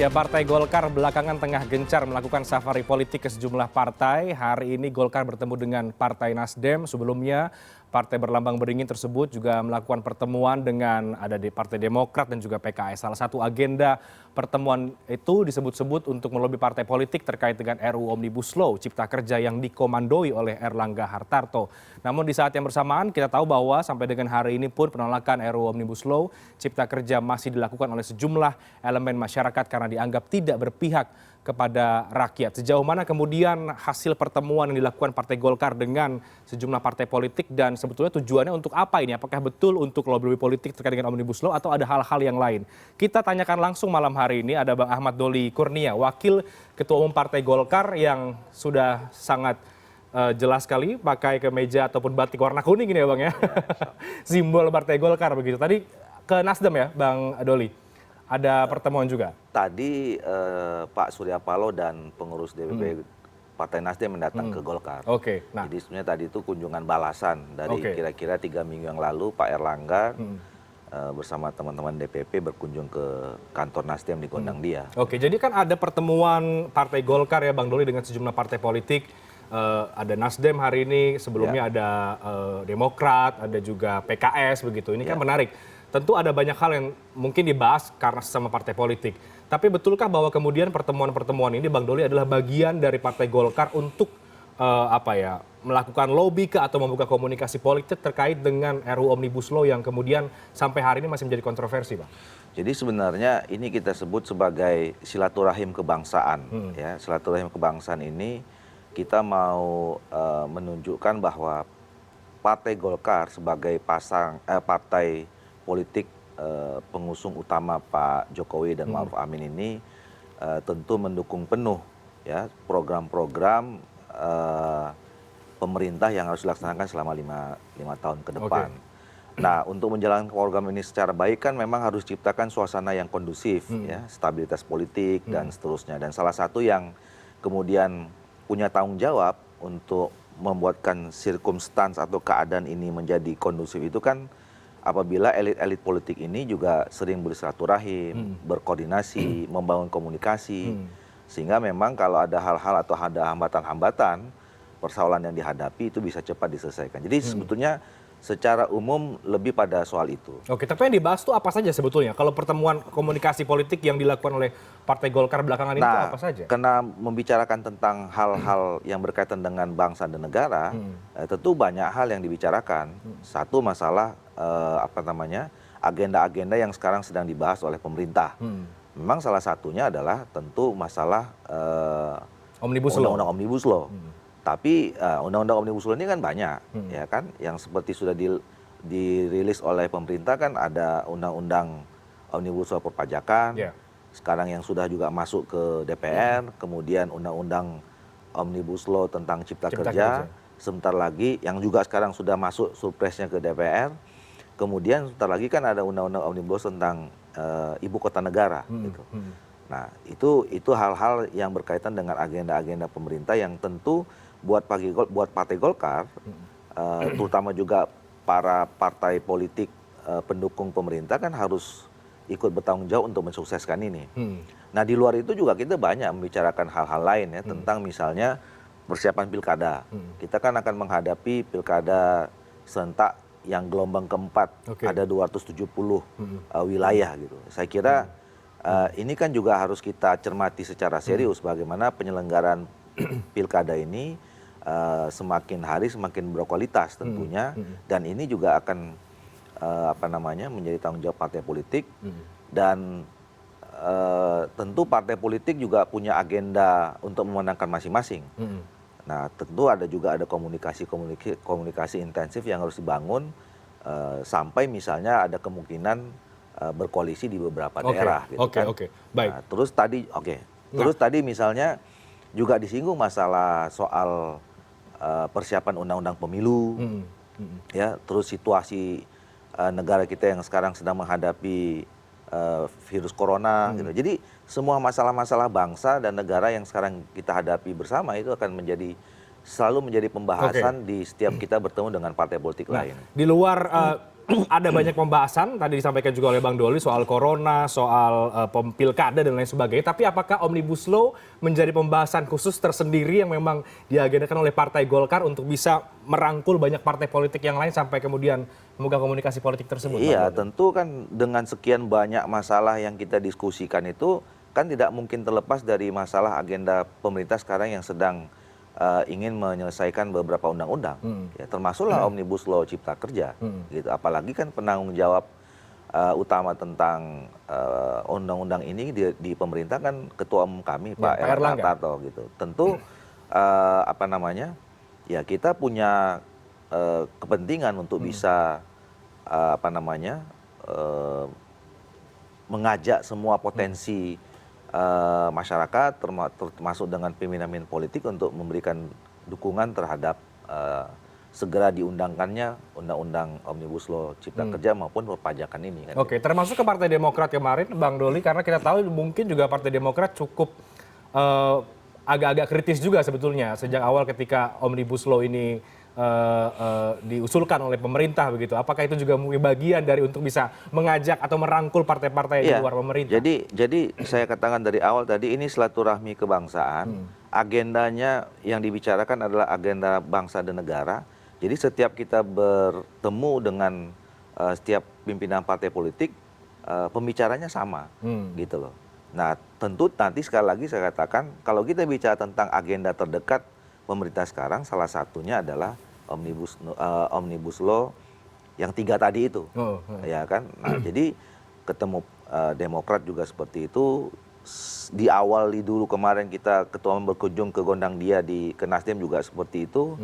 Ya, Partai Golkar belakangan tengah gencar melakukan safari politik ke sejumlah partai. Hari ini Golkar bertemu dengan Partai Nasdem. Sebelumnya, partai berlambang beringin tersebut juga melakukan pertemuan dengan ada di Partai Demokrat dan juga PKS. Salah satu agenda pertemuan itu disebut-sebut untuk melobi partai politik terkait dengan RUU Omnibus Law Cipta Kerja yang dikomandoi oleh Erlangga Hartarto. Namun di saat yang bersamaan kita tahu bahwa sampai dengan hari ini pun penolakan RUU Omnibus Law Cipta Kerja masih dilakukan oleh sejumlah elemen masyarakat karena dianggap tidak berpihak kepada rakyat. Sejauh mana kemudian hasil pertemuan yang dilakukan Partai Golkar dengan sejumlah partai politik dan sebetulnya tujuannya untuk apa ini? Apakah betul untuk lobby politik terkait dengan Omnibus Law atau ada hal-hal yang lain? Kita tanyakan langsung malam hari ini ada Bang Ahmad Doli Kurnia, Wakil Ketua Umum Partai Golkar yang sudah sangat jelas sekali pakai kemeja ataupun batik warna kuning ini ya Bang ya. Simbol Partai Golkar begitu. Tadi ke Nasdem ya Bang Doli. Ada pertemuan juga? Tadi Pak Surya Paloh dan pengurus DPP Partai Nasdem mendatang ke Golkar. Oke. Nah. Jadi sebenarnya tadi itu kunjungan balasan dari kira-kira 3 minggu yang lalu Pak Erlangga bersama teman-teman DPP berkunjung ke kantor Nasdem di Gondang Dia. Oke, jadi kan ada pertemuan Partai Golkar ya Bang Doli dengan sejumlah partai politik. Ada Nasdem hari ini, sebelumnya ada Demokrat, ada juga PKS begitu. Ini kan menarik. Tentu ada banyak hal yang mungkin dibahas karena sesama partai politik. Tapi betulkah bahwa kemudian pertemuan-pertemuan ini Bang Doli adalah bagian dari Partai Golkar untuk melakukan lobby atau membuka komunikasi politik terkait dengan RUU Omnibus Law yang kemudian sampai hari ini masih menjadi kontroversi, Bang? Jadi sebenarnya ini kita sebut sebagai silaturahim kebangsaan. Ya, silaturahim kebangsaan ini kita mau menunjukkan bahwa Partai Golkar sebagai partai politik pengusung utama Pak Jokowi dan Ma'ruf Amin ini tentu mendukung penuh ya program-program pemerintah yang harus dilaksanakan selama lima tahun ke depan. Nah, untuk menjalankan program ini secara baik kan memang harus ciptakan suasana yang kondusif ya, stabilitas politik dan seterusnya. Dan salah satu yang kemudian punya tanggung jawab untuk membuatkan sirkumstans atau keadaan ini menjadi kondusif itu kan apabila elit-elit politik ini juga sering bersilaturahim, berkoordinasi, membangun komunikasi, sehingga memang kalau ada hal-hal atau ada hambatan-hambatan, persoalan yang dihadapi itu bisa cepat diselesaikan. Jadi sebetulnya secara umum lebih pada soal itu. Oke, tapi yang dibahas itu apa saja sebetulnya? Kalau pertemuan komunikasi politik yang dilakukan oleh Partai Golkar belakangan itu apa saja? Karena membicarakan tentang hal-hal yang berkaitan dengan bangsa dan negara, tentu banyak hal yang dibicarakan. Satu masalah agenda-agenda yang sekarang sedang dibahas oleh pemerintah. Memang salah satunya adalah tentu masalah undang-undang Omnibus Law. Tapi undang-undang Omnibus Law ini kan banyak, ya kan, yang seperti sudah dirilis oleh pemerintah kan ada undang-undang Omnibus Law perpajakan, sekarang yang sudah juga masuk ke DPR, kemudian undang-undang Omnibus Law tentang Cipta Kerja, sebentar lagi yang juga sekarang sudah masuk surpresnya ke DPR, kemudian sebentar lagi kan ada undang-undang Omnibus tentang ibu kota negara, gitu. Nah, itu hal-hal yang berkaitan dengan agenda-agenda pemerintah yang tentu buat Partai Golkar, terutama juga para partai politik pendukung pemerintah kan harus ikut bertanggung jawab untuk mensukseskan ini. Nah, di luar itu juga kita banyak membicarakan hal-hal lain ya, tentang misalnya persiapan pilkada. Kita kan akan menghadapi pilkada serentak yang gelombang keempat, ada 270 wilayah gitu. Saya kira ini kan juga harus kita cermati secara serius bagaimana penyelenggaraan pilkada ini semakin hari semakin berkualitas tentunya, dan ini juga akan menjadi tanggung jawab partai politik, dan tentu partai politik juga punya agenda untuk memenangkan masing-masing. Nah, tentu ada komunikasi intensif yang harus dibangun sampai misalnya ada kemungkinan berkoalisi di beberapa daerah gitu kan. Baik. Nah, terus tadi misalnya juga disinggung masalah soal persiapan undang-undang pemilu, ya, terus situasi negara kita yang sekarang sedang menghadapi virus corona, gitu. Jadi semua masalah-masalah bangsa dan negara yang sekarang kita hadapi bersama itu akan selalu menjadi pembahasan di setiap kita bertemu dengan partai politik lain. Di luar ada banyak pembahasan tadi disampaikan juga oleh Bang Doli soal corona, soal pilkada dan lain sebagainya. Tapi apakah Omnibus Law menjadi pembahasan khusus tersendiri yang memang diagendakan oleh Partai Golkar untuk bisa merangkul banyak partai politik yang lain sampai kemudian membuka komunikasi politik tersebut? Iya, tentu kan dengan sekian banyak masalah yang kita diskusikan itu kan tidak mungkin terlepas dari masalah agenda pemerintah sekarang yang sedang ingin menyelesaikan beberapa undang-undang, ya, termasuklah Omnibus Law Cipta Kerja, gitu. Apalagi kan penanggung jawab utama tentang undang-undang ini di pemerintah kan Ketua Umum kami Pak Erlangga Hartarto, gitu. Tentu apa namanya, ya kita punya kepentingan untuk bisa apa namanya mengajak semua potensi masyarakat termasuk dengan pimpinan politik untuk memberikan dukungan terhadap segera diundangkannya undang-undang Omnibus Law Cipta Kerja maupun perpajakan ini. Kan. Oke, termasuk ke Partai Demokrat kemarin, Bang Doli, karena kita tahu mungkin juga Partai Demokrat cukup agak-agak kritis juga sebetulnya sejak awal ketika Omnibus Law ini diusulkan oleh pemerintah begitu. Apakah itu juga mungkin bagian dari untuk bisa mengajak atau merangkul partai-partai di luar pemerintah? Jadi saya katakan dari awal tadi ini silaturahmi kebangsaan. Agendanya yang dibicarakan adalah agenda bangsa dan negara. Jadi setiap kita bertemu dengan setiap pimpinan partai politik, pembicaranya sama, gitu loh. Nah, tentu nanti sekali lagi saya katakan kalau kita bicara tentang agenda terdekat pemerintah sekarang, salah satunya adalah Omnibus Law yang 3 tadi itu, ya kan. Nah, jadi ketemu Demokrat juga seperti itu. Di awal dulu kemarin kita ketua berkunjung ke Gondang Dia ke Nasdem juga seperti itu.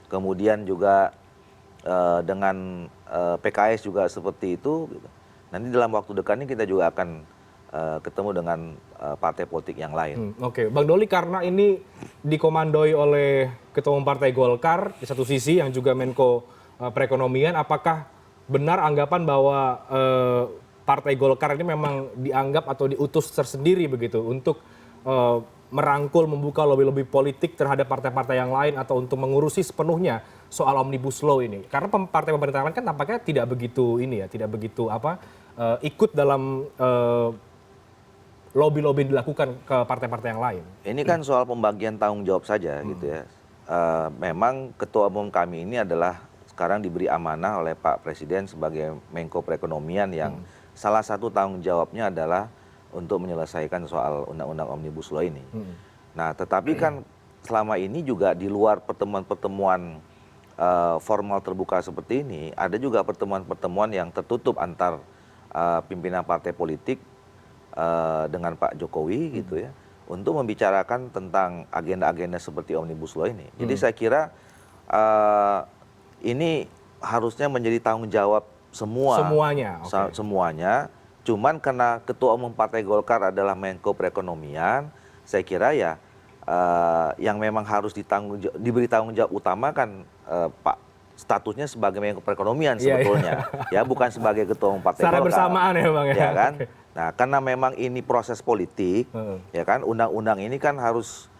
Kemudian juga dengan PKS juga seperti itu. Nanti dalam waktu dekat ini kita juga akan ketemu dengan partai politik yang lain. Oke, Bang Doli, karena ini dikomandoi oleh Ketua Umum Partai Golkar di satu sisi yang juga Menko Perekonomian, apakah benar anggapan bahwa Partai Golkar ini memang dianggap atau diutus tersendiri begitu untuk merangkul, membuka lobby-lobby politik terhadap partai-partai yang lain atau untuk mengurusi sepenuhnya soal Omnibus Law ini? Karena partai pemerintah lain kan tampaknya tidak begitu ikut dalam lobby-lobby dilakukan ke partai-partai yang lain. Ini kan soal pembagian tanggung jawab saja gitu ya. Memang Ketua Umum kami ini adalah sekarang diberi amanah oleh Pak Presiden sebagai Menko Perekonomian yang salah satu tanggung jawabnya adalah untuk menyelesaikan soal undang-undang Omnibus Law ini. Nah, tetapi kan selama ini juga di luar pertemuan-pertemuan formal terbuka seperti ini, ada juga pertemuan-pertemuan yang tertutup antar pimpinan partai politik dengan Pak Jokowi gitu ya, untuk membicarakan tentang agenda-agenda seperti Omnibus Law ini. Jadi saya kira ini harusnya menjadi tanggung jawab semuanya. Cuman karena Ketua Umum Partai Golkar adalah Menko Perekonomian, saya kira ya yang memang harus diberi tanggung jawab utama kan Pak statusnya sebagai Menko Perekonomian sebetulnya, ya bukan sebagai Ketua Umum Partai Golkar. Secara bersamaan ya Bang ya kan. Nah, karena memang ini proses politik, ya kan, undang-undang ini kan harus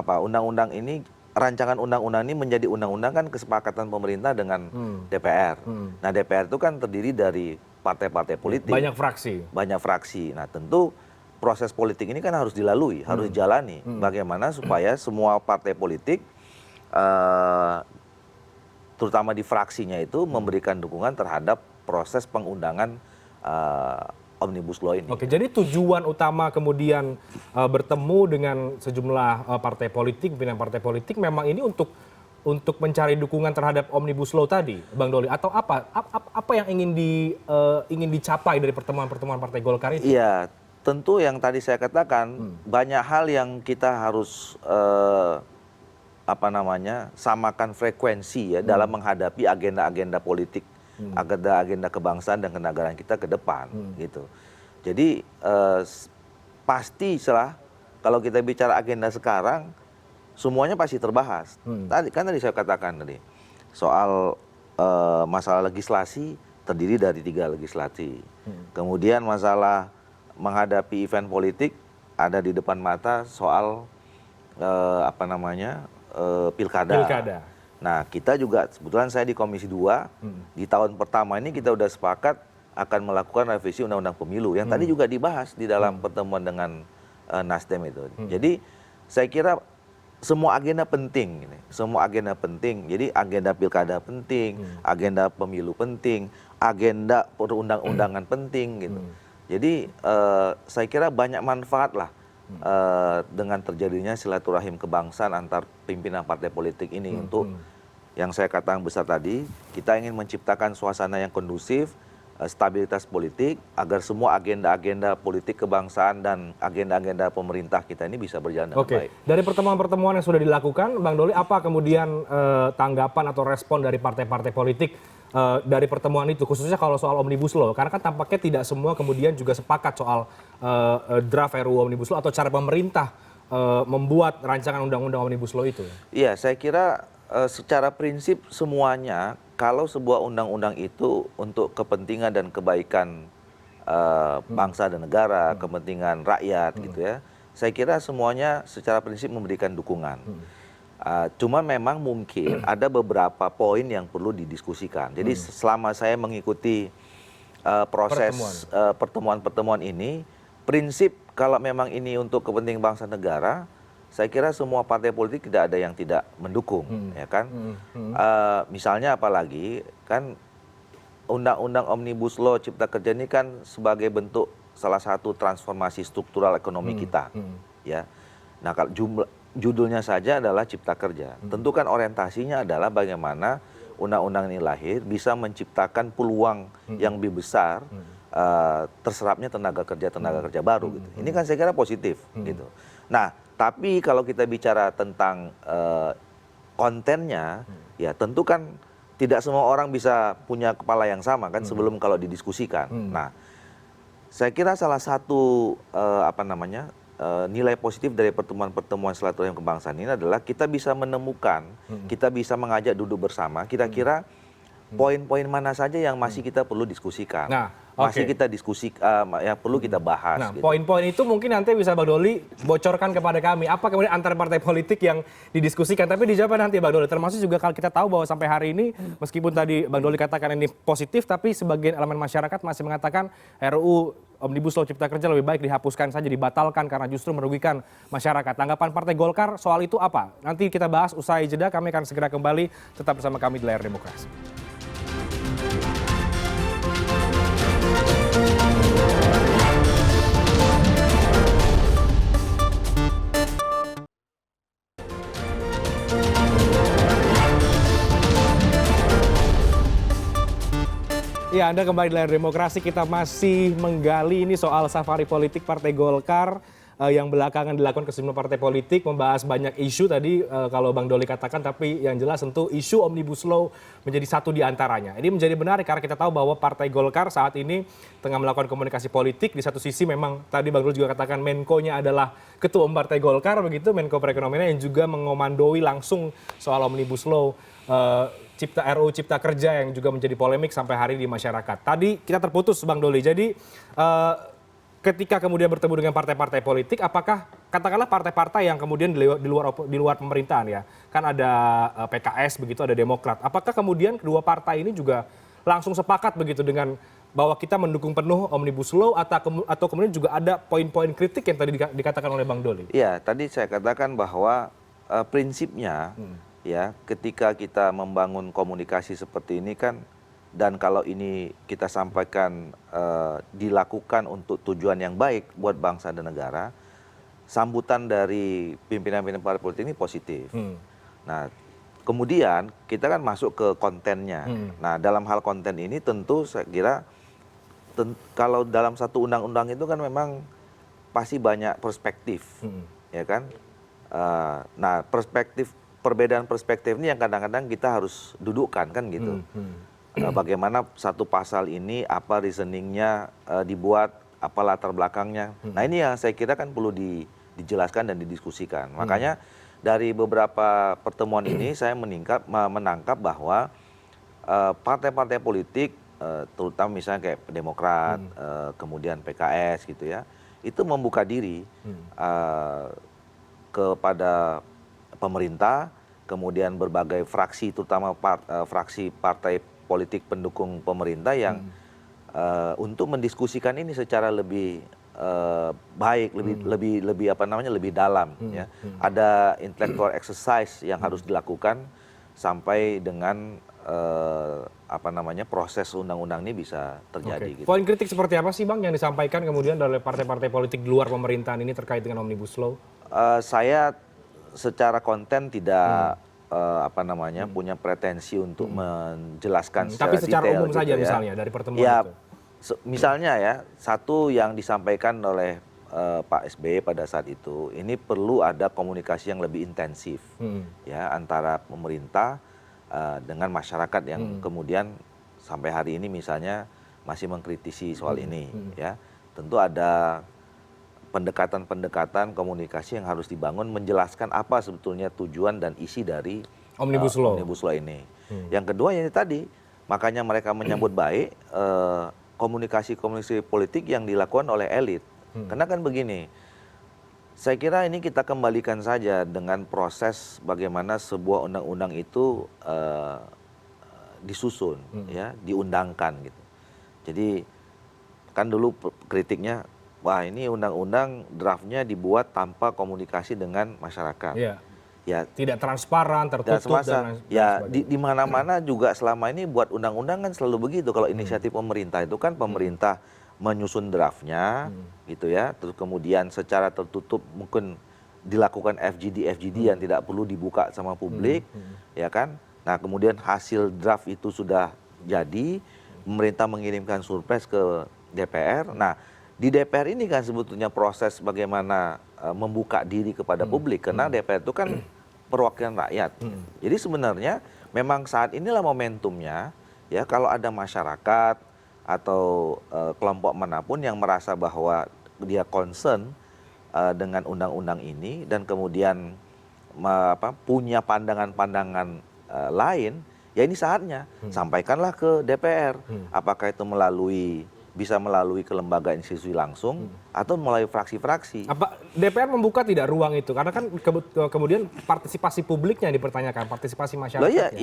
undang-undang ini, rancangan undang-undang ini menjadi undang-undang kan kesepakatan pemerintah dengan DPR. Nah, DPR itu kan terdiri dari partai-partai politik. Banyak fraksi. Nah, tentu proses politik ini kan harus dilalui, harus dijalani. Bagaimana supaya semua partai politik, terutama di fraksinya itu, memberikan dukungan terhadap proses pengundangan Omnibus Law ini. Oke, jadi tujuan utama kemudian bertemu dengan sejumlah partai politik, pimpinan partai politik, memang ini untuk mencari dukungan terhadap Omnibus Law tadi, Bang Doli, atau apa yang ingin dicapai dari pertemuan-pertemuan Partai Golkar itu? Iya, tentu yang tadi saya katakan banyak hal yang kita harus samakan frekuensi ya dalam menghadapi agenda-agenda politik, agenda kebangsaan dan kenegaraan kita ke depan gitu. Jadi pasti kalau kita bicara agenda sekarang semuanya pasti terbahas. Tadi saya katakan tadi soal masalah legislasi terdiri dari 3 legislasi. Kemudian masalah menghadapi event politik ada di depan mata soal pilkada. Nah, kita juga kebetulan saya di Komisi 2 di tahun pertama ini kita udah sepakat akan melakukan revisi Undang-Undang Pemilu yang tadi juga dibahas di dalam pertemuan dengan Nasdem itu. Jadi saya kira semua agenda penting ini, semua agenda penting. Jadi agenda pilkada penting, agenda pemilu penting, agenda perundang-undangan penting gitu. Jadi saya kira banyak manfaat lah dengan terjadinya silaturahim kebangsaan antar pimpinan partai politik ini untuk yang saya katakan besar tadi, kita ingin menciptakan suasana yang kondusif, stabilitas politik, agar semua agenda-agenda politik kebangsaan dan agenda-agenda pemerintah kita ini bisa berjalan dengan baik. Dari pertemuan-pertemuan yang sudah dilakukan, Bang Doli, apa kemudian tanggapan atau respon dari partai-partai politik dari pertemuan itu, khususnya kalau soal Omnibus Law? Karena kan tampaknya tidak semua kemudian juga sepakat soal draft RUU Omnibus Law atau cara pemerintah membuat rancangan undang-undang Omnibus Law itu. Iya, saya kira secara prinsip semuanya, kalau sebuah undang-undang itu untuk kepentingan dan kebaikan bangsa dan negara, kepentingan rakyat gitu ya, saya kira semuanya secara prinsip memberikan dukungan. Cuma memang mungkin ada beberapa poin yang perlu didiskusikan. Jadi selama saya mengikuti proses pertemuan-pertemuan ini, prinsip kalau memang ini untuk kepentingan bangsa negara, saya kira semua partai politik tidak ada yang tidak mendukung, ya kan? Misalnya apalagi kan Undang-Undang Omnibus Law Cipta Kerja ini kan sebagai bentuk salah satu transformasi struktural ekonomi kita, ya. Nah, kalau judulnya saja adalah Cipta Kerja, tentu kan orientasinya adalah bagaimana undang-undang ini lahir bisa menciptakan peluang yang lebih besar terserapnya tenaga kerja baru gitu. Ini kan saya kira positif gitu. Nah, tapi kalau kita bicara tentang kontennya, ya tentu kan tidak semua orang bisa punya kepala yang sama kan sebelum kalau didiskusikan. Nah, saya kira salah satu nilai positif dari pertemuan-pertemuan silaturahim kebangsaan ini adalah kita bisa menemukan, kita bisa mengajak duduk bersama, kira-kira poin-poin mana saja yang masih kita perlu diskusikan. Nah, masih kita yang perlu kita bahas. Nah, gitu. poin-poin itu mungkin nanti bisa Bang Doli bocorkan kepada kami. Apa kemudian antar partai politik yang didiskusikan? Tapi dijawab nanti Bang Doli. Termasuk juga kalau kita tahu bahwa sampai hari ini, meskipun tadi Bang Doli katakan ini positif, tapi sebagian elemen masyarakat masih mengatakan RUU Omnibus Law Cipta Kerja lebih baik dihapuskan saja, dibatalkan karena justru merugikan masyarakat. Tanggapan Partai Golkar soal itu apa? Nanti kita bahas usai jeda. Kami akan segera kembali. Tetap bersama kami di Layar Demokrasi. Ya, Anda kembali di Layar Demokrasi. Kita masih menggali ini soal safari politik Partai Golkar yang belakangan dilakukan ke sejumlah partai politik, membahas banyak isu tadi kalau Bang Doli katakan, tapi yang jelas tentu isu Omnibus Law menjadi satu di antaranya. Ini menjadi menarik karena kita tahu bahwa Partai Golkar saat ini tengah melakukan komunikasi politik. Di satu sisi memang tadi Bang Doli juga katakan Menko-nya adalah Ketua Umum Partai Golkar, begitu, Menko Perekonomian yang juga mengomandoi langsung soal Omnibus Law RUU Cipta Kerja yang juga menjadi polemik sampai hari di masyarakat. Tadi kita terputus Bang Doli. Jadi ketika kemudian bertemu dengan partai-partai politik, apakah katakanlah partai-partai yang kemudian di luar pemerintahan ya, kan ada PKS begitu, ada Demokrat. Apakah kemudian kedua partai ini juga langsung sepakat begitu dengan bahwa kita mendukung penuh Omnibus Law atau kemudian juga ada poin-poin kritik yang tadi dikatakan oleh Bang Doli? Iya, tadi saya katakan bahwa prinsipnya ya ketika kita membangun komunikasi seperti ini kan, dan kalau ini kita sampaikan dilakukan untuk tujuan yang baik buat bangsa dan negara, sambutan dari pimpinan-pimpinan partai politik ini positif. Nah, kemudian kita kan masuk ke kontennya. Nah, dalam hal konten ini tentu saya kira kalau dalam satu undang-undang itu kan memang pasti banyak perspektif, ya kan? Nah, perbedaan perspektif ini yang kadang-kadang kita harus dudukkan kan gitu. Bagaimana satu pasal ini, apa reasoningnya dibuat, apa latar belakangnya. Nah, ini yang saya kira kan perlu dijelaskan dan didiskusikan. Makanya dari beberapa pertemuan ini saya menangkap bahwa partai-partai politik, terutama misalnya kayak Demokrat, kemudian PKS gitu ya, itu membuka diri kepada pemerintah, kemudian berbagai fraksi, terutama fraksi partai politik pendukung pemerintah yang untuk mendiskusikan ini secara lebih baik, lebih dalam. Ya. Ada intellectual exercise yang harus dilakukan sampai dengan proses undang-undang ini bisa terjadi. Gitu. Poin kritik seperti apa sih Bang yang disampaikan kemudian oleh partai-partai politik di luar pemerintahan ini terkait dengan Omnibus Law? Saya secara konten tidak punya pretensi untuk menjelaskan secara tapi secara detail umum gitu saja ya. misalnya dari pertemuan Ya, itu. misalnya ya, satu yang disampaikan oleh Pak SBY pada saat itu, ini perlu ada komunikasi yang lebih intensif ya antara pemerintah dengan masyarakat yang kemudian sampai hari ini misalnya masih mengkritisi soal ini ya. Tentu ada pendekatan-pendekatan komunikasi yang harus dibangun menjelaskan apa sebetulnya tujuan dan isi dari Omnibus Law ini. Yang kedua yang tadi, makanya mereka menyambut baik komunikasi-komunikasi politik yang dilakukan oleh elit. Karena kan begini, saya kira ini kita kembalikan saja dengan proses bagaimana sebuah undang-undang itu disusun, ya, diundangkan gitu. Jadi kan dulu kritiknya, wah ini undang-undang draftnya dibuat tanpa komunikasi dengan masyarakat. Ya, tidak transparan, tertutup dan ya di mana-mana juga selama ini buat undang-undang kan selalu begitu. Kalau inisiatif pemerintah itu kan pemerintah menyusun draftnya gitu ya, terus kemudian secara tertutup mungkin dilakukan FGD yang tidak perlu dibuka sama publik, ya kan. Nah kemudian hasil draft itu sudah jadi, pemerintah mengirimkan surprise ke DPR. Nah di DPR ini kan sebetulnya proses bagaimana membuka diri kepada publik, karena DPR itu kan perwakilan rakyat. Jadi sebenarnya memang saat inilah momentumnya ya, kalau ada masyarakat atau kelompok manapun yang merasa bahwa dia concern dengan undang-undang ini dan kemudian punya pandangan-pandangan lain, ya ini saatnya sampaikanlah ke DPR. Apakah itu bisa melalui kelembagaan institusi langsung atau melalui fraksi-fraksi. Apa DPR membuka tidak ruang itu? Karena kan kemudian partisipasi publiknya yang dipertanyakan, partisipasi masyarakat.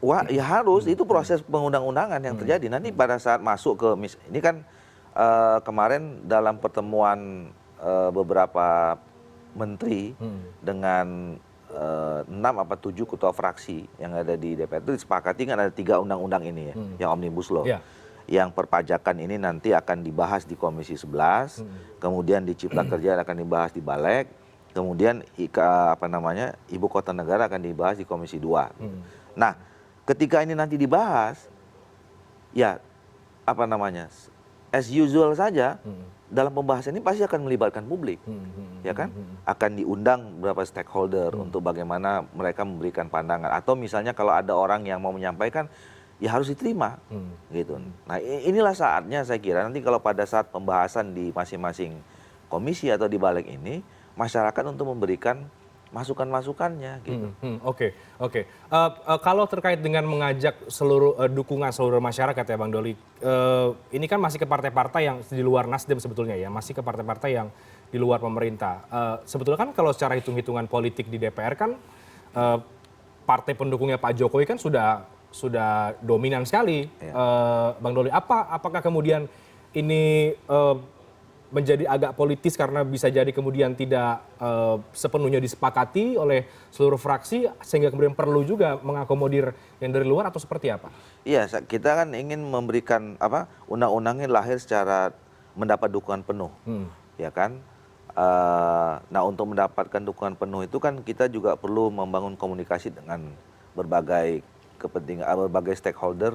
Ya harus, itu proses pengundang-undangan yang terjadi. Nanti pada saat masuk ke ini kan kemarin dalam pertemuan beberapa menteri dengan 6 apa 7 ketua fraksi yang ada di DPR itu disepakati kan ada 3 undang-undang ini ya, yang Omnibus Law. Yang perpajakan ini nanti akan dibahas di Komisi 11, kemudian di Cipta Kerja akan dibahas di Balek, kemudian Ibu Kota Negara akan dibahas di Komisi 2. Nah, ketika ini nanti dibahas, ya as usual saja, dalam pembahasan ini pasti akan melibatkan publik, ya kan? Akan diundang beberapa stakeholder untuk bagaimana mereka memberikan pandangan, atau misalnya kalau ada orang yang mau menyampaikan, ya harus diterima, gitu. Nah inilah saatnya saya kira nanti kalau pada saat pembahasan di masing-masing komisi atau di balik ini, masyarakat untuk memberikan masukan-masukannya, gitu. Oke. Kalau terkait dengan mengajak dukungan seluruh masyarakat ya Bang Doli, ini kan masih ke partai-partai yang di luar Nasdem sebetulnya ya, masih ke partai-partai yang di luar pemerintah. Sebetulnya kan kalau secara hitung-hitungan politik di DPR kan partai pendukungnya Pak Jokowi kan sudah dominan sekali, Bang Doli. Apakah kemudian ini menjadi agak politis karena bisa jadi kemudian tidak sepenuhnya disepakati oleh seluruh fraksi sehingga kemudian perlu juga mengakomodir yang dari luar atau seperti apa? Iya, kita kan ingin memberikan undang-undangnya lahir secara mendapat dukungan penuh, ya kan? Nah untuk mendapatkan dukungan penuh itu kan kita juga perlu membangun komunikasi dengan berbagai kepentingan, berbagai stakeholder,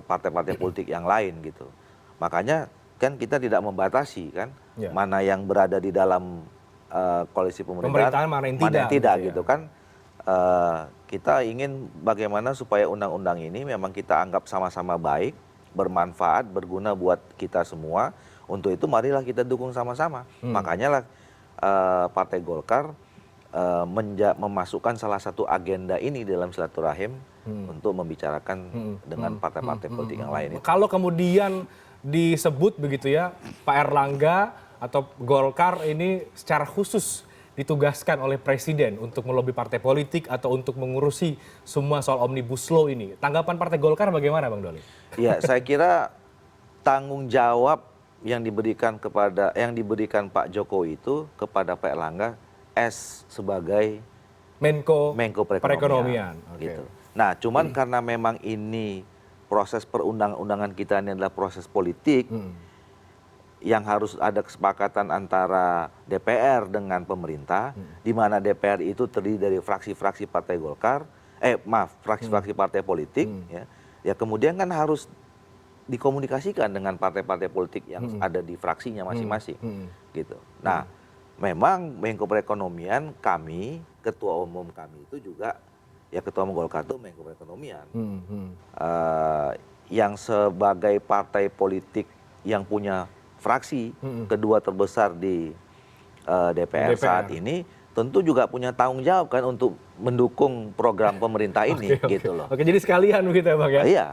partai-partai politik yang lain gitu. Makanya kan kita tidak membatasi kan mana yang berada di dalam koalisi pemerintahan mana yang tidak gitu kan. Kita ingin bagaimana supaya undang-undang ini memang kita anggap sama-sama baik, bermanfaat, berguna buat kita semua. Untuk itu marilah kita dukung sama-sama. Makanya lah Partai Golkar memasukkan salah satu agenda ini dalam silaturahim untuk membicarakan dengan partai-partai politik yang lain. Kalau kemudian disebut begitu ya, Pak Erlangga atau Golkar ini secara khusus ditugaskan oleh Presiden untuk melobi partai politik atau untuk mengurusi semua soal Omnibus Law ini. Tanggapan Partai Golkar bagaimana, Bang Doli? Ya, saya kira tanggung jawab yang diberikan Pak Jokowi itu kepada Pak Erlangga sebagai Menko Perekonomian. Oke. Gitu. Nah, cuman karena memang ini proses perundang-undangan kita ini adalah proses politik, yang harus ada kesepakatan antara DPR dengan pemerintah, di mana DPR itu terdiri dari fraksi-fraksi partai Golkar, fraksi-fraksi partai politik, ya kemudian kan harus dikomunikasikan dengan partai-partai politik yang ada di fraksinya masing-masing, gitu. Nah, memang Menko Perekonomian kami, ketua umum kami itu juga, ya ketua umum Golkar itu Menko Perekonomian, yang sebagai partai politik yang punya fraksi kedua terbesar di DPR saat ini, tentu juga punya tanggung jawab kan untuk mendukung program pemerintah ini, gitu loh. Oke, jadi sekalian begitu ya, Bang ya? Iya,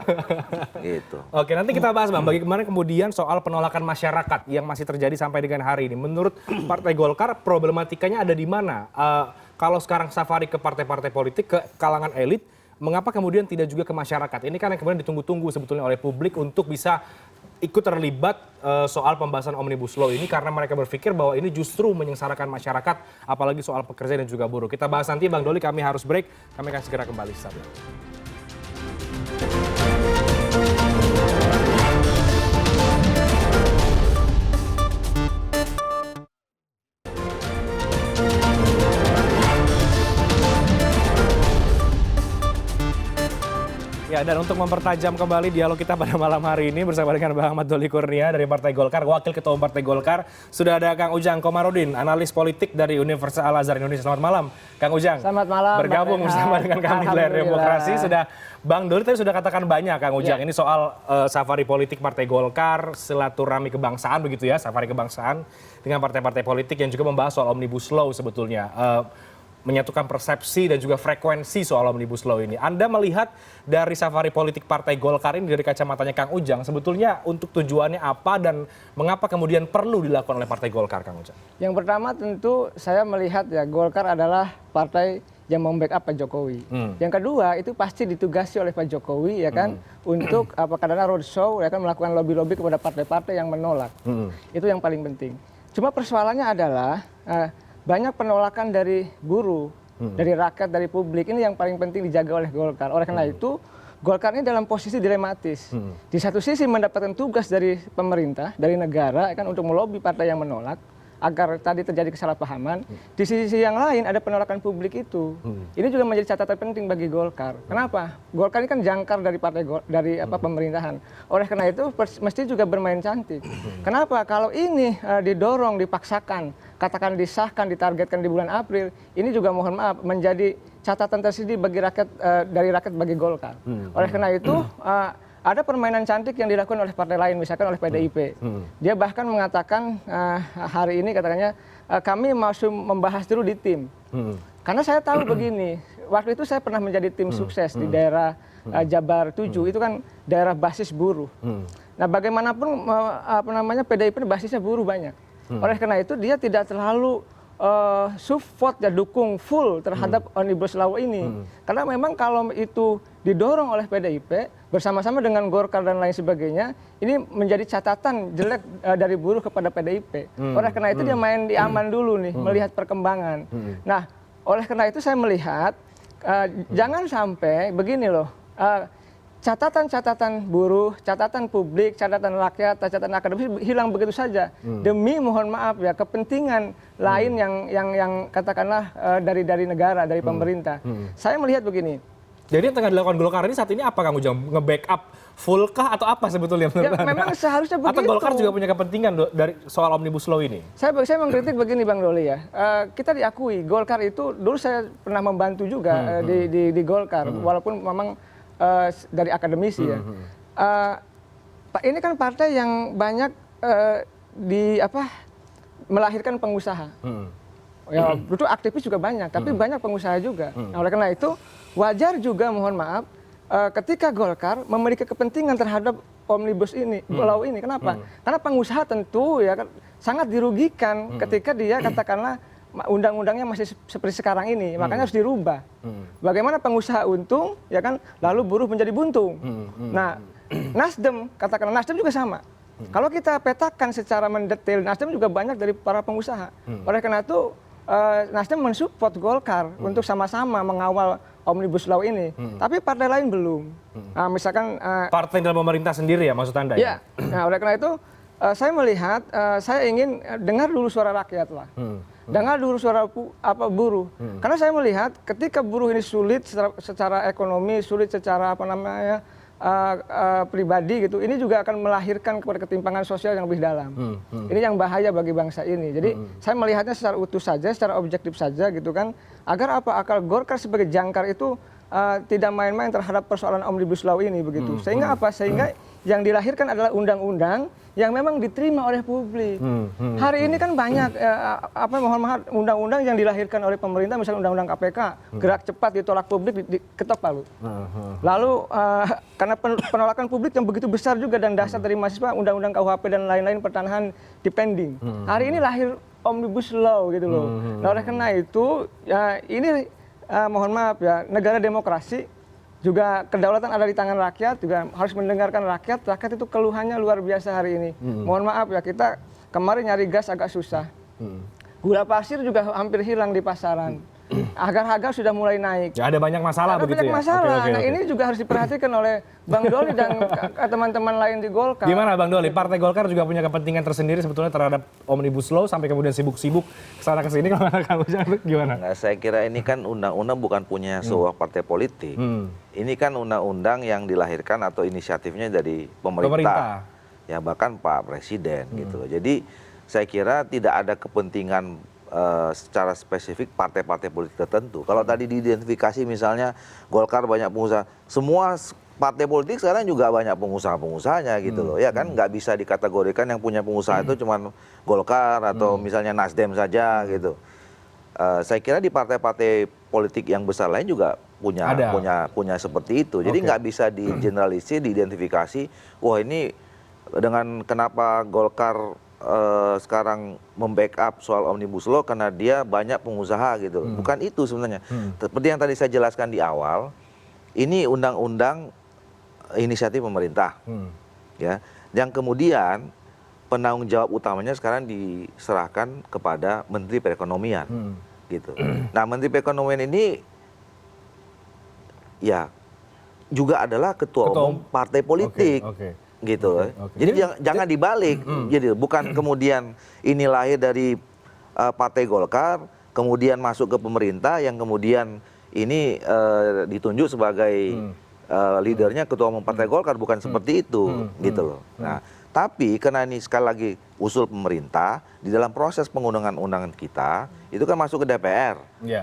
gitu. Oke, nanti kita bahas, Bang, bagaimana kemudian soal penolakan masyarakat yang masih terjadi sampai dengan hari ini. Menurut Partai Golkar, problematikanya ada di mana? Kalau sekarang safari ke partai-partai politik, ke kalangan elit, mengapa kemudian tidak juga ke masyarakat? Ini kan yang kemudian ditunggu-tunggu sebetulnya oleh publik untuk bisa ikut terlibat soal pembahasan Omnibus Law ini, karena mereka berpikir bahwa ini justru menyengsarakan masyarakat, apalagi soal pekerja dan juga buruh. Kita bahas nanti, Bang Doli, kami harus break. Kami akan segera kembali sesaat lagi. Ya, dan untuk mempertajam kembali dialog kita pada malam hari ini bersama dengan Bang Ahmad Doli Kurnia dari Partai Golkar, Wakil Ketua Umum Partai Golkar, sudah ada Kang Ujang Komarudin, analis politik dari Universitas Al-Azhar Indonesia. Selamat malam, Kang Ujang. Selamat malam. Bergabung bersama dengan kami di layar demokrasi. Bang Doli tadi sudah katakan banyak, Kang Ujang. Ini soal safari politik Partai Golkar, silaturahmi kebangsaan begitu ya, safari kebangsaan dengan partai-partai politik yang juga membahas soal Omnibus Law sebetulnya. Menyatukan persepsi dan juga frekuensi soal Omnibus Law ini. Anda melihat dari safari politik Partai Golkar ini dari kacamatanya Kang Ujang, sebetulnya untuk tujuannya apa dan mengapa kemudian perlu dilakukan oleh Partai Golkar, Kang Ujang? Yang pertama tentu saya melihat ya Golkar adalah partai yang membackup Pak Jokowi. Yang kedua itu pasti ditugasi oleh Pak Jokowi ya kan untuk karena roadshow ya kan melakukan lobby-lobby kepada partai-partai yang menolak. Itu yang paling penting. Cuma persoalannya adalah banyak penolakan dari buruh, dari rakyat, dari publik. Ini yang paling penting dijaga oleh Golkar. Oleh karena itu, Golkar ini dalam posisi dilematis. Di satu sisi mendapatkan tugas dari pemerintah, dari negara, kan untuk melobi partai yang menolak, agar tadi terjadi kesalahpahaman. Di sisi yang lain ada penolakan publik itu. Ini juga menjadi catatan penting bagi Golkar. Kenapa? Golkar ini kan jangkar dari pemerintahan. Oleh karena itu mesti juga bermain cantik. Kenapa? Kalau ini didorong, dipaksakan, katakan disahkan, ditargetkan di bulan April, ini juga mohon maaf menjadi catatan tersendiri bagi rakyat, dari rakyat bagi Golkar. Oleh karena itu ada permainan cantik yang dilakukan oleh partai lain, misalkan oleh PDIP. Dia bahkan mengatakan hari ini katanya kami masih membahas dulu di tim. Karena saya tahu begini, waktu itu saya pernah menjadi tim sukses di daerah Jabar 7, itu kan daerah basis buruh. Nah bagaimanapun PDIP basisnya buruh banyak. Oleh karena itu dia tidak terlalu support dan dukung full terhadap Omnibus Law ini. Karena memang kalau itu didorong oleh PDIP bersama-sama dengan Golkar dan lain sebagainya, ini menjadi catatan jelek dari buruh kepada PDIP. Oleh karena itu dia main di aman dulu nih, melihat perkembangan. Nah, oleh karena itu saya melihat jangan sampai begini loh, catatan-catatan buruh, catatan publik, catatan rakyat, catatan akademis hilang begitu saja demi mohon maaf ya kepentingan lain yang katakanlah dari negara, dari pemerintah. Saya melihat begini. Jadi yang tengah dilakukan Golkar ini saat ini apa, Kang Ujang? Nge-backup full kah atau apa sebetulnya menurut Anda? Memang seharusnya begitu. Atau Golkar juga punya kepentingan dari soal Omnibus Law ini? Saya mengkritik begini Bang Doli ya. Kita diakui Golkar itu dulu saya pernah membantu juga di Golkar walaupun memang dari akademisi ya. Ini kan partai yang banyak melahirkan pengusaha. Ya, betul aktivis juga banyak, tapi banyak pengusaha juga. Nah, oleh karena itu wajar juga mohon maaf ketika Golkar memiliki kepentingan terhadap Omnibus Law ini. Kenapa? Karena pengusaha tentu ya sangat dirugikan ketika dia katakanlah undang-undangnya masih seperti sekarang ini, makanya harus dirubah. Bagaimana pengusaha untung, ya kan, lalu buruh menjadi buntung. Nah, Nasdem, katakanlah Nasdem juga sama. Kalau kita petakan secara mendetail, Nasdem juga banyak dari para pengusaha. Oleh karena itu, Nasdem mensupport Golkar untuk sama-sama mengawal Omnibus Law ini. Tapi partai lain belum. Nah, misalkan partai dalam pemerintah sendiri ya maksud Anda ya? Nah, oleh karena itu saya melihat, saya ingin dengar dulu suara rakyat lah. Dengar dulu suara buruh. Karena saya melihat ketika buruh ini sulit secara ekonomi, sulit secara pribadi gitu, ini juga akan melahirkan kepada ketimpangan sosial yang lebih dalam. Ini yang bahaya bagi bangsa ini. Jadi saya melihatnya secara utuh saja, secara objektif saja gitu kan, agar akal Golkar sebagai jangkar itu tidak main-main terhadap persoalan Omnibus Law ini begitu. Sehingga Sehingga yang dilahirkan adalah undang-undang yang memang diterima oleh publik. Hari ini kan banyak mohon maaf, undang-undang yang dilahirkan oleh pemerintah, misalnya undang-undang KPK, gerak cepat ditolak publik, diketok palu. Lalu karena penolakan publik yang begitu besar juga dan dasar dari mahasiswa, undang-undang KUHP dan lain-lain pertanahan dipending. Hari ini lahir Omnibus Law gitu loh. Nah, oleh karena itu ya ini mohon maaf ya, negara demokrasi juga kedaulatan ada di tangan rakyat, juga harus mendengarkan rakyat. Rakyat itu keluhannya luar biasa hari ini. Mohon maaf ya, kita kemarin nyari gas agak susah. Gula pasir juga hampir hilang di pasaran. Harga sudah mulai naik. Ya, ada banyak masalah begitu ya? Banyak masalah. Oke. Nah, ini juga harus diperhatikan oleh Bang Doli dan teman-teman lain di Golkar. Gimana Bang Doli? Partai Golkar juga punya kepentingan tersendiri sebetulnya terhadap Omnibus Law sampai kemudian sibuk-sibuk kesana kesini. Gimana? Nah, saya kira ini kan undang-undang bukan punya sebuah partai politik. Ini kan undang-undang yang dilahirkan atau inisiatifnya dari pemerintah. Ya bahkan Pak Presiden gitu. Jadi saya kira tidak ada kepentingan secara spesifik partai-partai politik tertentu. Kalau tadi diidentifikasi misalnya Golkar banyak pengusaha, semua partai politik sekarang juga banyak pengusaha-pengusahanya gitu loh. Ya kan nggak bisa dikategorikan yang punya pengusaha itu cuma Golkar atau misalnya Nasdem saja gitu. Saya kira di partai-partai politik yang besar lain juga punya seperti itu. Jadi nggak bisa digeneralisir, diidentifikasi. Wah ini dengan kenapa Golkar sekarang membackup soal Omnibus Law karena dia banyak pengusaha gitu. Bukan itu sebenarnya. Seperti yang tadi saya jelaskan di awal, ini undang-undang inisiatif pemerintah. Ya, yang kemudian penanggung jawab utamanya sekarang diserahkan kepada Menteri Perekonomian. Gitu. Nah, Menteri Perekonomian ini ya juga adalah ketua umum partai politik. Gitu. Jadi jangan dibalik. Jadi bukan kemudian ini lahir dari Partai Golkar, kemudian masuk ke pemerintah, yang kemudian ini ditunjuk sebagai leadernya ketua umum Partai Golkar, bukan seperti itu, gitu loh. Nah, tapi karena ini sekali lagi usul pemerintah di dalam proses pengundangan kita itu kan masuk ke DPR,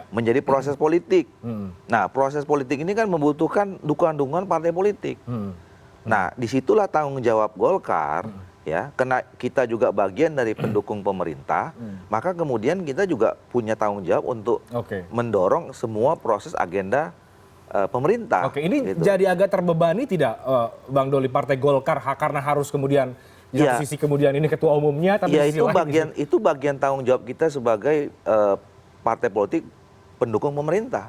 menjadi proses politik. Nah, proses politik ini kan membutuhkan dukungan-dukungan partai politik. Nah, disitulah tanggung jawab Golkar, ya, karena kita juga bagian dari pendukung pemerintah, maka kemudian kita juga punya tanggung jawab untuk mendorong semua proses agenda pemerintah. Ini gitu. jadi agak terbebani tidak, Bang Doli, Partai Golkar karena harus kemudian di sisi kemudian ini ketua umumnya, tapi ya itu bagian tanggung jawab kita sebagai partai politik pendukung pemerintah.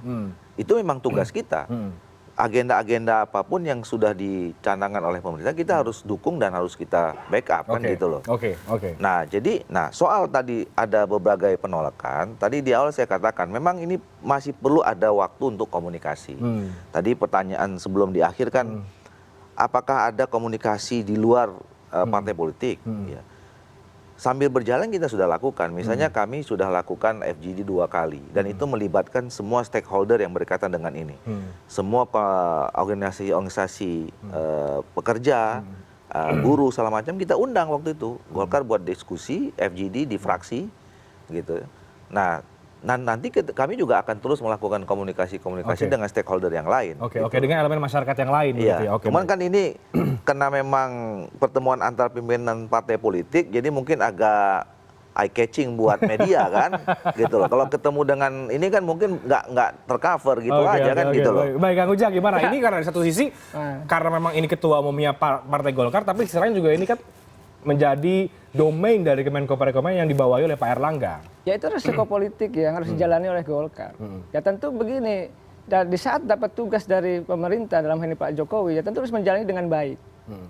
Itu memang tugas kita. Agenda-agenda apapun yang sudah dicanangkan oleh pemerintah kita harus dukung dan harus kita backup kan gitu loh. Nah, jadi soal tadi ada berbagai penolakan. Tadi di awal saya katakan memang ini masih perlu ada waktu untuk komunikasi. Tadi pertanyaan sebelum di akhir kan apakah ada komunikasi di luar partai politik? Ya. Sambil berjalan kita sudah lakukan, misalnya kami sudah lakukan FGD 2 kali dan itu melibatkan semua stakeholder yang berkaitan dengan ini, semua organisasi pekerja, buruh segala macam kita undang waktu itu. Golkar buat diskusi FGD di fraksi, gitu. Nah, nanti kami juga akan terus melakukan komunikasi dengan stakeholder yang lain. Dengan elemen masyarakat yang lain. Iya. Cuman kan ini karena memang pertemuan antar pimpinan partai politik, jadi mungkin agak eye catching buat media kan, gitu loh. Kalau ketemu dengan ini kan mungkin nggak tercover gitu gitu loh. Baik, Kang Ujang gimana? Ini karena di satu sisi karena memang ini ketua umumnya Partai Golkar, tapi selain juga ini kan menjadi domain dari Kemenko Perekonomian yang dibawahi oleh Pak Erlangga. Ya itu resiko politik yang harus dijalani oleh Golkar. Ya tentu begini, di saat dapat tugas dari pemerintah dalam hal ini Pak Jokowi, ya tentu harus menjalani dengan baik.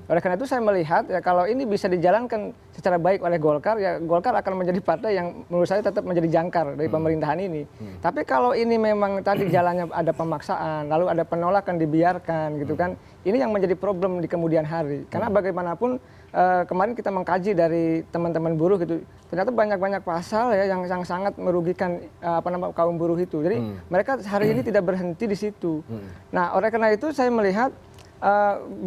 Oleh karena itu saya melihat ya kalau ini bisa dijalankan secara baik oleh Golkar, ya Golkar akan menjadi partai yang menurut saya tetap menjadi jangkar dari pemerintahan ini. Tapi kalau ini memang tadi jalannya ada pemaksaan, lalu ada penolakan dibiarkan gitu kan, ini yang menjadi problem di kemudian hari. Karena bagaimanapun kemarin kita mengkaji dari teman-teman buruh gitu, ternyata banyak-banyak pasal ya yang sangat merugikan kaum buruh itu. Jadi mereka hari ini tidak berhenti di situ. Nah, oleh karena itu saya melihat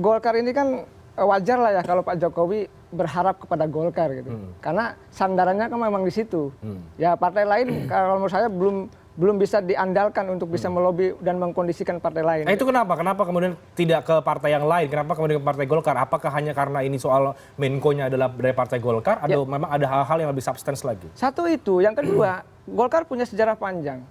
Golkar ini kan wajar lah ya kalau Pak Jokowi berharap kepada Golkar gitu. Karena sandarannya kan memang di situ. Ya partai lain kalau menurut saya belum bisa diandalkan untuk bisa melobi dan mengkondisikan partai lain. Nah itu kenapa? Kenapa kemudian tidak ke partai yang lain? Kenapa kemudian ke partai Golkar? Apakah hanya karena ini soal Menko-nya adalah dari partai Golkar? Atau memang ada hal-hal yang lebih substance lagi? Satu itu. Yang kedua, Golkar punya sejarah panjang.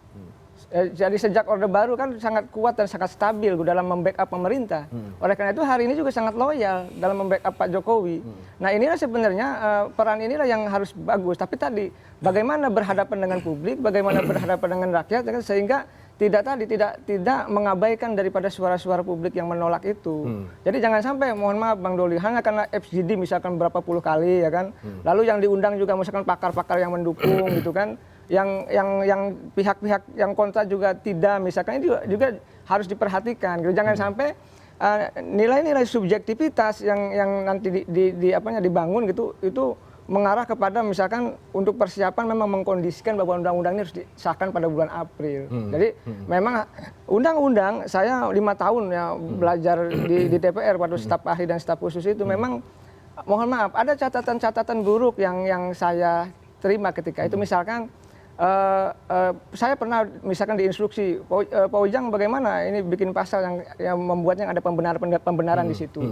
Jadi sejak Orde Baru kan sangat kuat dan sangat stabil dalam membackup pemerintah. Oleh karena itu hari ini juga sangat loyal dalam membackup Pak Jokowi. Nah inilah sebenarnya peran inilah yang harus bagus. Tapi tadi bagaimana berhadapan dengan publik, bagaimana berhadapan dengan rakyat, sehingga tidak mengabaikan daripada suara-suara publik yang menolak itu. Jadi jangan sampai, mohon maaf Bang Doli, hanya karena FGD misalkan berapa puluh kali ya kan, lalu yang diundang juga misalkan pakar-pakar yang mendukung gitu kan. Yang pihak-pihak yang kontra juga tidak, misalkan ini juga harus diperhatikan gitu. Jangan sampai nilai-nilai subjektivitas yang nanti dibangun gitu itu mengarah kepada misalkan untuk persiapan memang mengkondisikan bahwa undang-undang ini harus disahkan pada bulan April. Jadi memang undang-undang, saya 5 tahun ya belajar di DPR pada staf ahli dan staf khusus itu, memang mohon maaf ada catatan-catatan buruk yang saya terima ketika itu. Misalkan saya pernah misalkan diinstruksi Pak Ujang bagaimana ini bikin pasal yang membuatnya ada pembenaran di situ.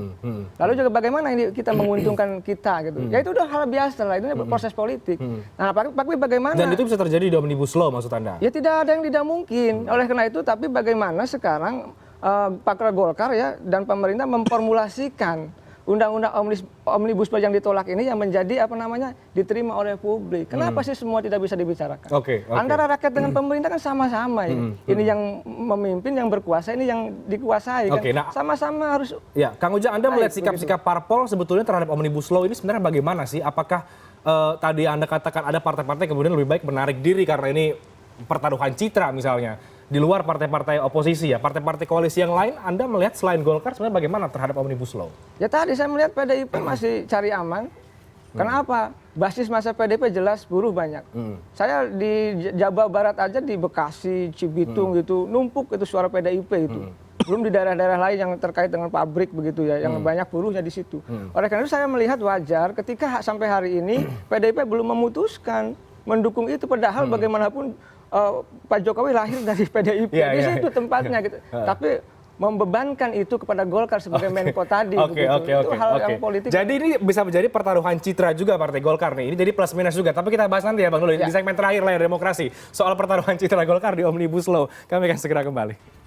Lalu juga bagaimana ini kita menguntungkan kita gitu. Ya itu udah hal biasa lah, itu proses politik. Nah, tapi bagaimana? Dan itu bisa terjadi di Omnibus Law maksud Anda? Ya tidak ada yang tidak mungkin. Oleh karena itu, tapi bagaimana sekarang pakar Golkar ya dan pemerintah memformulasikan undang-undang Omnibus Law yang ditolak ini yang menjadi diterima oleh publik. Kenapa sih semua tidak bisa dibicarakan? Antara rakyat dengan pemerintah kan sama-sama ya. Ini yang memimpin, yang berkuasa, ini yang dikuasai kan. Nah, sama-sama harus. Ya, Kang Ujang, Anda melihat sikap-sikap parpol sebetulnya terhadap Omnibus Law ini sebenarnya bagaimana sih? Apakah tadi Anda katakan ada partai-partai kemudian lebih baik menarik diri karena ini pertaruhan citra misalnya? Di luar partai-partai oposisi ya, partai-partai koalisi yang lain, Anda melihat selain Golkar sebenarnya bagaimana terhadap Omnibus Law? Ya tadi saya melihat PDIP masih cari aman. Kenapa? Basis masa PDIP jelas buruh banyak. Saya di Jawa Barat aja, di Bekasi, Cibitung gitu, numpuk itu suara PDIP itu. Belum di daerah-daerah lain yang terkait dengan pabrik begitu ya, yang banyak buruhnya di situ. Oleh karena itu saya melihat wajar ketika sampai hari ini PDIP belum memutuskan mendukung itu, padahal bagaimanapun Pak Jokowi lahir dari PDIP, di situ tempatnya gitu. Tapi membebankan itu kepada Golkar sebagai Menko tadi. Itu hal yang politik. Jadi ini bisa menjadi pertaruhan citra juga Partai Golkar nih. Ini jadi plus minus juga. Tapi kita bahas nanti ya Bang Doli, di segmen terakhir layar demokrasi. Soal pertaruhan citra Golkar di Omnibus Law. Kami akan segera kembali.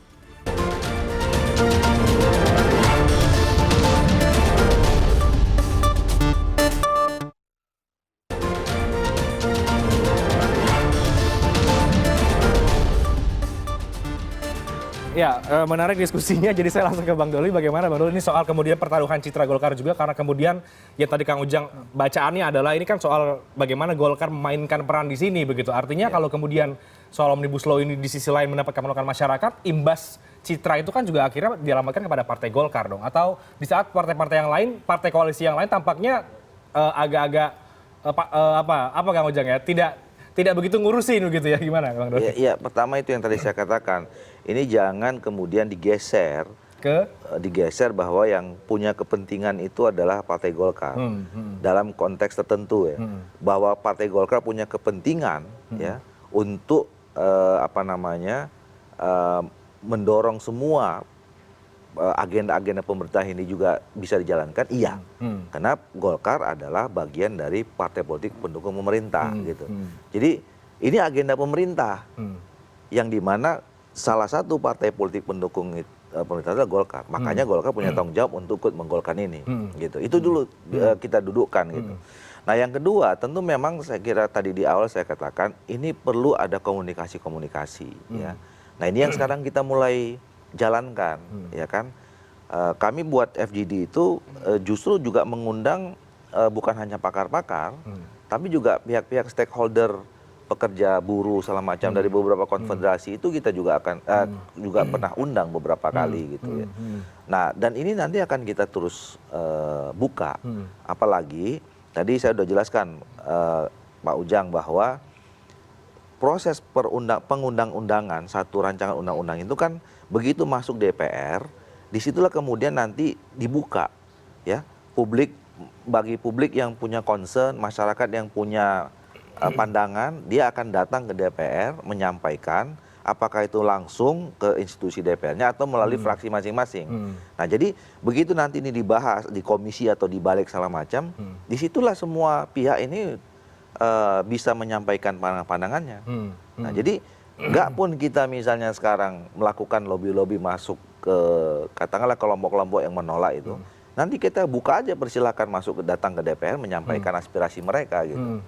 Ya, menarik diskusinya. Jadi saya langsung ke Bang Doli. Bagaimana Bang Doli ini soal kemudian pertaruhan citra Golkar juga, karena kemudian ya tadi Kang Ujang bacaannya adalah ini kan soal bagaimana Golkar memainkan peran di sini begitu. Artinya kalau kemudian soal Omnibus Law ini di sisi lain mendapatkan penolakan masyarakat, imbas citra itu kan juga akhirnya dialamatkan kepada Partai Golkar dong. Atau di saat partai-partai yang lain, partai koalisi yang lain tampaknya agak-agak apa Kang Ujang ya, tidak begitu ngurusin begitu ya, gimana Bang Doli? Iya, pertama itu yang tadi saya katakan. Ini jangan kemudian digeser bahwa yang punya kepentingan itu adalah Partai Golkar. Dalam konteks tertentu ya. Bahwa Partai Golkar punya kepentingan ya untuk mendorong semua agenda-agenda pemerintah ini juga bisa dijalankan, iya. Karena Golkar adalah bagian dari partai politik pendukung pemerintah gitu. Jadi ini agenda pemerintah yang dimana salah satu partai politik pendukung pemerintah adalah Golkar. Makanya Golkar punya tanggung jawab untuk ikut menggolkan ini. Gitu. Itu dulu kita dudukkan gitu. Nah yang kedua tentu memang saya kira tadi di awal saya katakan ini perlu ada komunikasi-komunikasi. Ya. Nah ini yang sekarang kita mulai jalankan, ya kan. Kami buat FGD itu justru juga mengundang bukan hanya pakar-pakar, tapi juga pihak-pihak stakeholder, pekerja buruh segala macam dari beberapa konfederasi itu kita juga akan juga pernah undang beberapa kali gitu ya. Nah dan ini nanti akan kita terus buka, apalagi tadi saya sudah jelaskan Pak Ujang bahwa proses pengundang-undangan satu rancangan undang-undang itu kan begitu masuk DPR, disitulah kemudian nanti dibuka ya publik, bagi publik yang punya concern, masyarakat yang punya pandangan, dia akan datang ke DPR menyampaikan apakah itu langsung ke institusi DPR-nya atau melalui fraksi masing-masing. Nah jadi begitu nanti ini dibahas di komisi atau di balik segala macam, disitulah semua pihak ini bisa menyampaikan pandangannya. Nah jadi nggak pun kita misalnya sekarang melakukan lobby-lobby masuk ke katakanlah kelompok-kelompok yang menolak itu, nanti kita buka aja, persilakan masuk datang ke DPR menyampaikan aspirasi mereka gitu.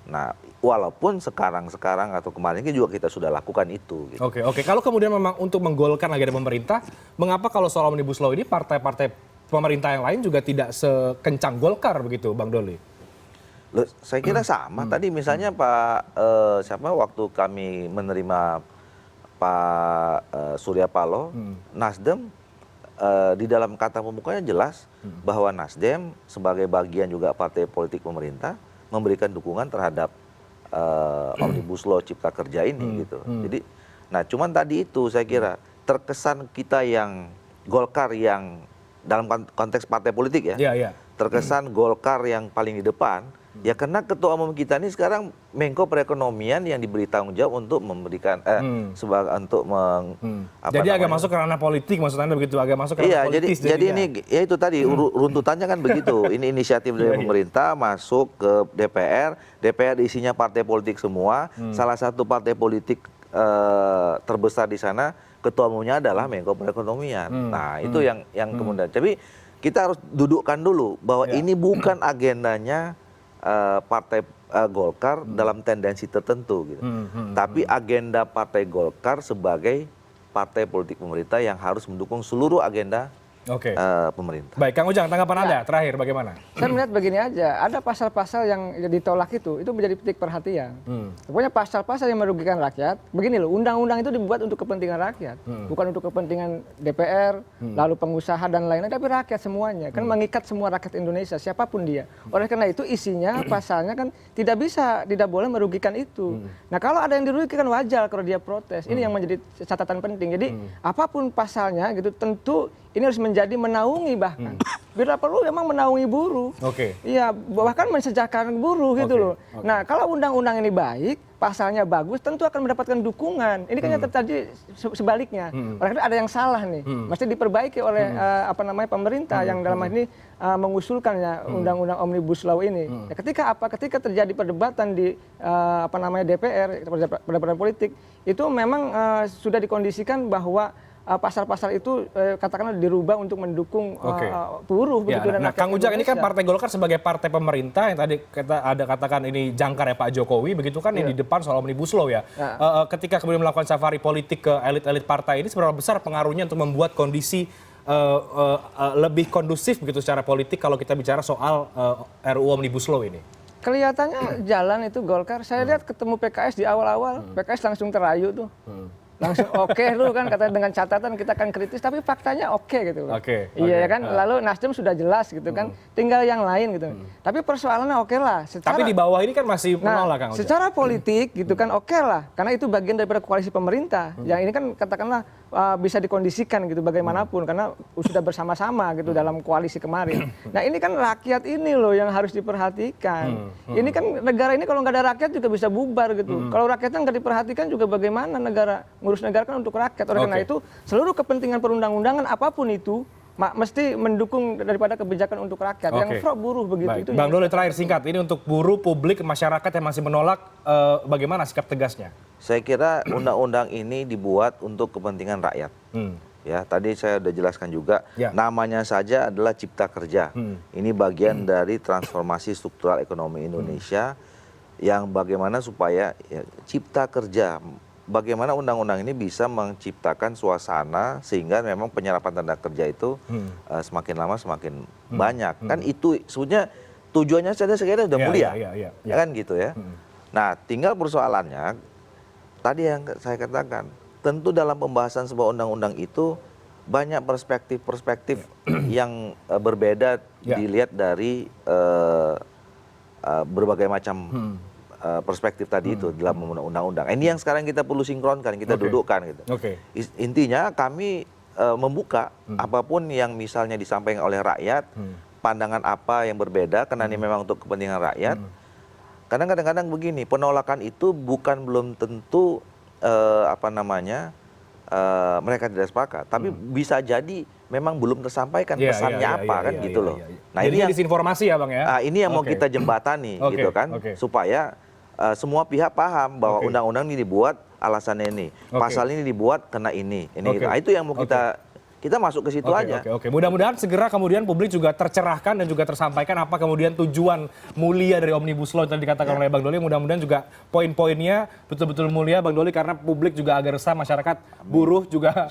Nah, walaupun sekarang atau kemarin juga kita sudah lakukan itu. Gitu. Oke. Kalau kemudian memang untuk menggolkan agenda pemerintah, mengapa kalau soal Omnibus Law ini partai-partai pemerintah yang lain juga tidak sekencang Golkar begitu, Bang Doli? Loh, saya kira sama. Tadi misalnya Pak waktu kami menerima Pak Surya Paloh, Nasdem di dalam kata pembukanya jelas bahwa Nasdem sebagai bagian juga partai politik pemerintah memberikan dukungan terhadap Omnibus Law Cipta Kerja ini gitu. Jadi, nah cuman tadi itu saya kira terkesan kita yang Golkar yang dalam konteks partai politik ya, terkesan Golkar yang paling di depan. Ya karena ketua umum kita ini sekarang Menko Perekonomian yang diberi tanggung jawab untuk memberikan jadi agak masuk ke ranah politik, maksud Anda begitu, agak masuk ke ranah politis. Jadi ini ya itu tadi runtutannya kan begitu. Ini inisiatif dari pemerintah masuk ke DPR, DPR isinya partai politik semua. Salah satu partai politik terbesar di sana ketua umumnya adalah Menko Perekonomian. Nah, itu yang kemudian. Tapi kita harus dudukkan dulu bahwa ini bukan agendanya partai Golkar dalam tendensi tertentu gitu. Tapi agenda partai Golkar sebagai partai politik pemerintah yang harus mendukung seluruh agenda pemerintah. Baik, Kang Ujang, tanggapan Anda terakhir bagaimana? Saya melihat begini aja, ada pasal-pasal yang ditolak itu menjadi titik perhatian. Pokoknya pasal-pasal yang merugikan rakyat, begini loh, undang-undang itu dibuat untuk kepentingan rakyat, bukan untuk kepentingan DPR, lalu pengusaha dan lain-lain, tapi rakyat semuanya, kan mengikat semua rakyat Indonesia, siapapun dia. Oleh karena itu isinya, pasalnya kan tidak boleh merugikan itu. Nah kalau ada yang dirugikan wajar kalau dia protes, ini yang menjadi catatan penting. Jadi apapun pasalnya gitu, tentu ini harus menjadi menaungi bahkan. Bila perlu memang menaungi buruh. Iya, bahkan mensejahterakan buruh gitu loh. Nah, kalau undang-undang ini baik, pasalnya bagus, tentu akan mendapatkan dukungan. Ini kan yang terjadi sebaliknya. Oleh karena ada yang salah nih. Mesti diperbaiki oleh pemerintah yang dalam hal ini mengusulkannya undang-undang Omnibus Law ini. Ya, ketika terjadi perdebatan di DPR, perdebatan politik, itu memang sudah dikondisikan bahwa pasal-pasal itu katakanlah dirubah untuk mendukung buruh begitu. Nah, Kang Ujang, ini kan Partai Golkar sebagai partai pemerintah yang tadi kita ada katakan ini jangkar ya Pak Jokowi, begitu kan yang di depan soal Omnibus Law ya. Ketika kemudian melakukan safari politik ke elit-elit partai ini, seberapa besar pengaruhnya untuk membuat kondisi lebih kondusif begitu secara politik kalau kita bicara soal RUU Omnibus Law ini? Kelihatannya jalan itu Golkar. Saya lihat ketemu PKS di awal-awal, PKS langsung terayu tuh. Langsung lu kan katanya dengan catatan kita akan kritis, tapi faktanya gitu. Iya kan, lalu Nasdem sudah jelas gitu kan, tinggal yang lain gitu. Tapi persoalannya lah. Tapi di bawah ini kan masih menolak, Kang Ujang. Secara politik gitu kan lah, karena itu bagian daripada koalisi pemerintah. Yang ini kan katakanlah bisa dikondisikan gitu bagaimanapun, karena sudah bersama-sama gitu dalam koalisi kemarin. Nah ini kan rakyat ini loh yang harus diperhatikan. Ini kan negara ini kalau nggak ada rakyat juga bisa bubar gitu. Kalau rakyatnya nggak diperhatikan juga bagaimana negara ngurus negara kan untuk rakyat. Oleh karena itu seluruh kepentingan perundang-undangan apapun itu mesti mendukung daripada kebijakan untuk rakyat. Yang pro buruh begitu. Itu Bang Doli terakhir singkat, ini untuk buruh, publik, masyarakat yang masih menolak, bagaimana sikap tegasnya? Saya kira undang-undang ini dibuat untuk kepentingan rakyat. Ya, tadi saya sudah jelaskan juga, Ya. namanya saja adalah Cipta Kerja. Ini bagian dari transformasi struktural ekonomi Indonesia yang bagaimana supaya ya, cipta kerja, bagaimana undang-undang ini bisa menciptakan suasana sehingga memang penyerapan tenaga kerja itu semakin lama semakin banyak. Kan itu sebetulnya tujuannya saja sekiranya sudah mulia, kan gitu ya. Nah, tinggal persoalannya tadi yang saya katakan, tentu dalam pembahasan sebuah undang-undang itu banyak perspektif-perspektif yang berbeda dilihat dari berbagai macam perspektif tadi itu dalam undang-undang. Ini yang sekarang kita perlu sinkronkan, kita dudukkan gitu. Intinya kami membuka apapun yang misalnya disampaikan oleh rakyat, pandangan apa yang berbeda karena ini memang untuk kepentingan rakyat. Karena kadang-kadang begini, penolakan itu bukan belum tentu mereka tidak sepakat, tapi bisa jadi memang belum tersampaikan pesannya apa kan gitu loh. Nah, ini yang disinformasi ya Bang ya. Nah, ini yang mau kita jembatani gitu kan, supaya semua pihak paham bahwa undang-undang ini dibuat alasannya ini, pasal ini dibuat karena ini gitu. Nah, itu yang mau kita masuk ke situ aja. Mudah-mudahan segera kemudian publik juga tercerahkan dan juga tersampaikan apa kemudian tujuan mulia dari Omnibus Law yang tadi dikatakan oleh Bang Doli. Mudah-mudahan juga poin-poinnya betul-betul mulia Bang Doli, karena publik juga agak resah, masyarakat buruh juga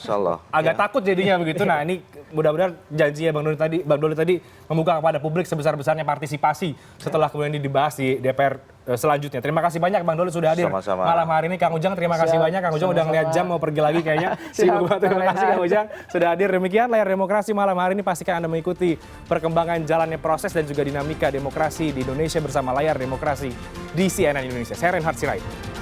agak takut jadinya begitu. Nah, ini mudah-mudahan janjinya Bang Doli tadi membuka kepada publik sebesar-besarnya partisipasi setelah kemudian ini dibahas di DPR selanjutnya. Terima kasih banyak Bang Doli sudah hadir malam hari ini. Kang Ujang terima kasih banyak. Kang Ujang udah ngeliat jam mau pergi lagi kayaknya. Terima kasih Kang Ujang sudah hadir. Demikian layar demokrasi malam hari ini. Pastikan Anda mengikuti perkembangan jalannya proses dan juga dinamika demokrasi di Indonesia bersama layar demokrasi di CNN Indonesia. Saya Reinhard Sirait.